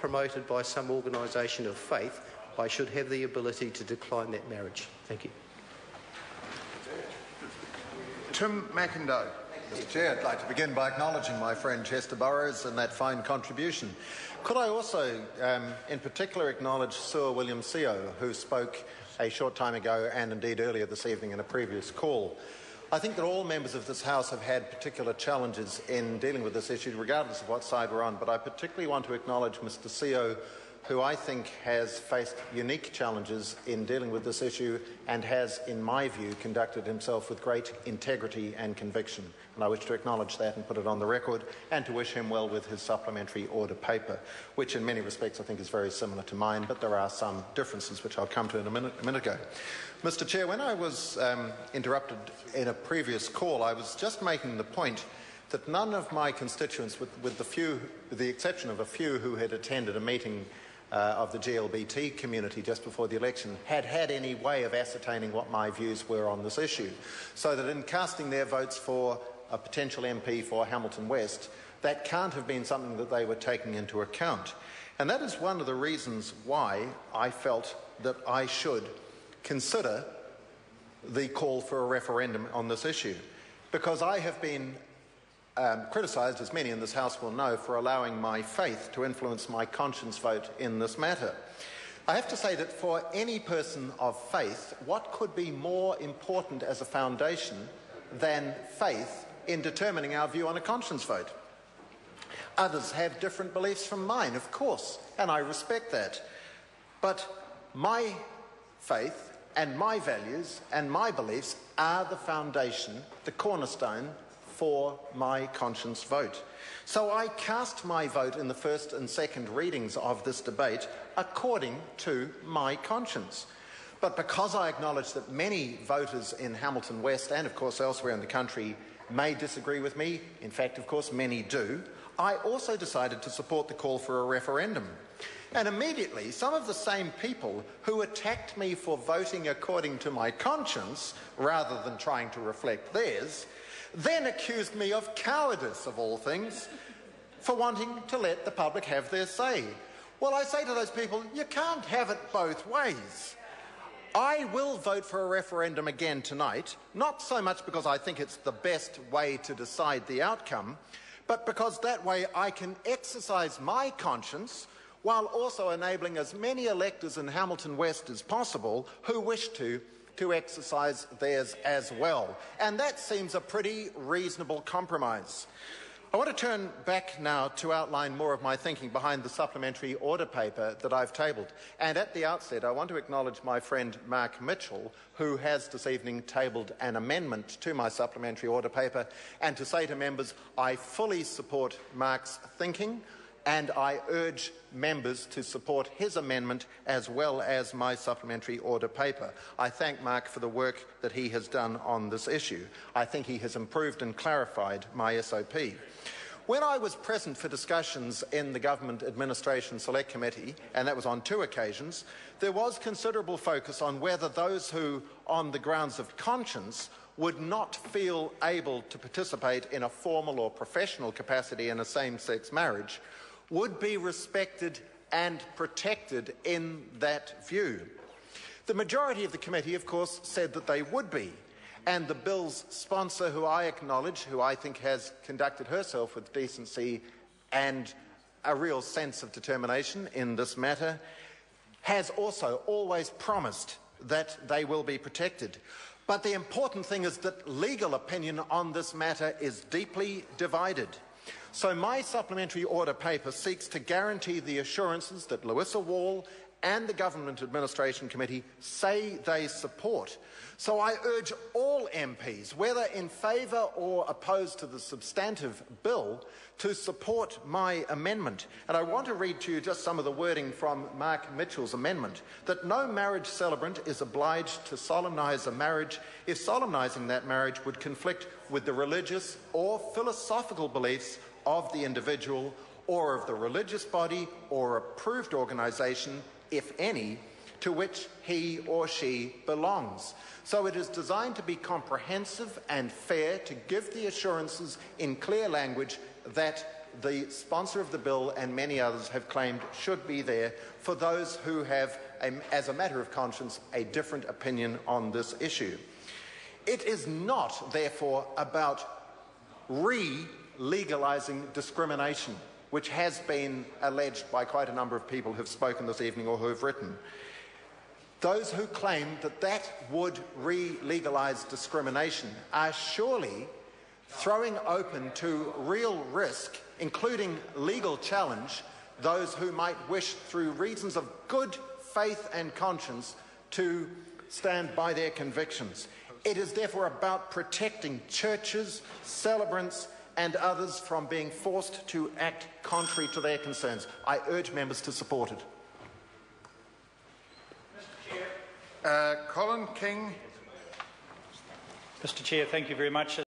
promoted by some organisation of faith, I should have the ability to decline that marriage. Thank you. Tim McIndoe. Mr. Chair, I'd like to begin by acknowledging my friend Chester Burrows and that fine contribution. Could I also, in particular, acknowledge Sir William Seo, who spoke a short time ago and indeed earlier this evening in a previous call. I think that all members of this House have had particular challenges in dealing with this issue, regardless of what side we're on, but I particularly want to acknowledge Mr. Seo, who I think has faced unique challenges in dealing with this issue and has, in my view, conducted himself with great integrity and conviction. And I wish to acknowledge that and put it on the record, and to wish him well with his supplementary order paper, which in many respects I think is very similar to mine, but there are some differences which I'll come to in a minute ago. Mr. Chair, when I was interrupted in a previous call, I was just making the point that none of my constituents, with the exception of a few who had attended a meeting of the GLBT community just before the election, had any way of ascertaining what my views were on this issue. So that in casting their votes for a potential MP for Hamilton West, that can't have been something that they were taking into account. And that is one of the reasons why I felt that I should consider the call for a referendum on this issue. Because I have been criticised, as many in this House will know, for allowing my faith to influence my conscience vote in this matter. I have to say that for any person of faith, what could be more important as a foundation than faith in determining our view on a conscience vote? Others have different beliefs from mine, of course, and I respect that. But my faith and my values and my beliefs are the foundation, the cornerstone for my conscience vote. So I cast my vote in the first and second readings of this debate according to my conscience. But because I acknowledge that many voters in Hamilton West and of course elsewhere in the country may disagree with me, in fact of course many do, I also decided to support the call for a referendum. And immediately some of the same people who attacked me for voting according to my conscience rather than trying to reflect theirs then accused me of cowardice, of all things, for wanting to let the public have their say. Well, I say to those people, you can't have it both ways. I will vote for a referendum again tonight, not so much because I think it's the best way to decide the outcome, but because that way I can exercise my conscience while also enabling as many electors in Hamilton West as possible who wish to exercise theirs as well. And that seems a pretty reasonable compromise. I want to turn back now to outline more of my thinking behind the supplementary order paper that I've tabled. And at the outset, I want to acknowledge my friend Mark Mitchell, who has this evening tabled an amendment to my supplementary order paper, and to say to members, I fully support Mark's thinking, and I urge members to support his amendment as well as my supplementary order paper. I thank Mark for the work that he has done on this issue. I think he has improved and clarified my SOP. When I was present for discussions in the Government Administration Select Committee, and that was on 2 occasions, there was considerable focus on whether those who, on the grounds of conscience, would not feel able to participate in a formal or professional capacity in a same-sex marriage would be respected and protected in that view. The majority of the committee, of course, said that they would be, and the bill's sponsor, who I acknowledge, who I think has conducted herself with decency and a real sense of determination in this matter, has also always promised that they will be protected. But the important thing is that legal opinion on this matter is deeply divided. So my supplementary order paper seeks to guarantee the assurances that Louisa Wall and the Government Administration Committee say they support. So I urge all MPs, whether in favour or opposed to the substantive bill, to support my amendment. And I want to read to you just some of the wording from Mark Mitchell's amendment, that no marriage celebrant is obliged to solemnise a marriage if solemnising that marriage would conflict with the religious or philosophical beliefs of the individual or of the religious body or approved organisation, if any, to which he or she belongs. So it is designed to be comprehensive and fair, to give the assurances in clear language that the sponsor of the bill and many others have claimed should be there for those who have, as a matter of conscience, a different opinion on this issue. It is not, therefore, about re-legalising discrimination, which has been alleged by quite a number of people who have spoken this evening or who have written. Those who claim that that would re-legalise discrimination are surely throwing open to real risk, including legal challenge, those who might wish, through reasons of good faith and conscience, to stand by their convictions. It is therefore about protecting churches, celebrants and others from being forced to act contrary to their concerns. I urge members to support it. Colin King. Mr. Chair, thank you very much.